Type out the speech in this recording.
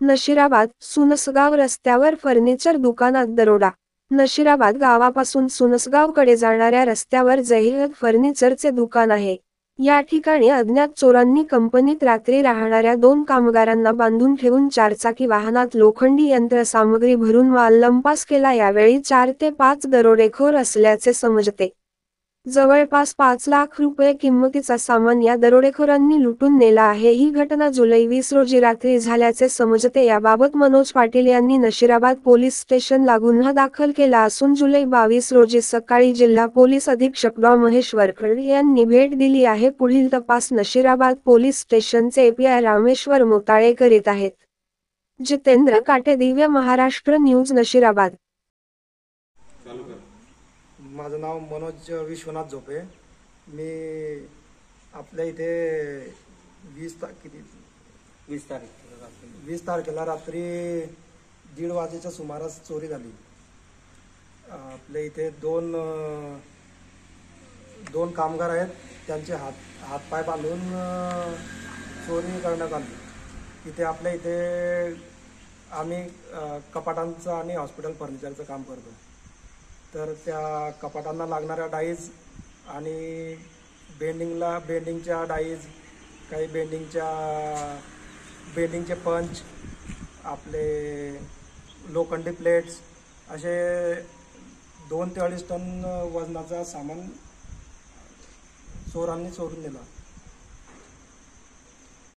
नशिराबाद सुनसगाव रस्त्यावर फर्निचर दुकानात दरोडा। नशिराबाद गावापासून सुनसगावकडे जाणाऱ्या रस्त्यावर जहीर फर्निचरचे दुकान आहे। या ठिकाणी अज्ञात चोरांनी कंपनीत रात्री राहणाऱ्या 2 कामगारांना बांधून ठेवून चारचाकी वाहनात लोखंडी यंत्रसामग्री भरून माल लंपास केला। यावेळी 4 ते 5 दरोडेखोर असल्याचे समजते। जवळपास 5 लाख रुपये किंमतीचा सामान या दरोडेखोरांनी लुटून नेला आहे। ही घटना जुलै 20 रोजी रात्री झाल्याचे समजते। याबाबत मनोज पाटील यांनी नशिराबाद पोलीस स्टेशनला गुन्हा दाखल केला असून जुलै 22 रोजी सकाळी जिल्हा पोलीस अधीक्षक डॉ. महेश वरखड यांनी भेट दिली आहे। पुढील तपास नशिराबाद पोलीस स्टेशनचे एपीआय रामेश्वर मोताळे करीत आहेत। जितेंद्र काटे, दिव्य महाराष्ट्र न्यूज, नशिराबाद। माझं नाव मनोज विश्वनाथ झोपे। मी आपल्या इथे 20 तारखेला रात्री 1:30 वाजेच्या सुमारास चोरी झाली। आपल्या इथे दोन कामगार आहेत, त्यांचे हातपाय बांधून चोरी करण्यात आली। इथे आपल्या इथे आम्ही कपाटांचं आणि हॉस्पिटल फर्निचरचं काम करतो। तर त्या कपाटांना लागणाऱ्या डाईज आणि बेंडिंगच्या डाईज, काही बेंडिंगचे पंच, आपले लोखंडी प्लेट्स, असे 2 ते 2.5 टन वजनाचा सामान चोरांनी चोरून नेला।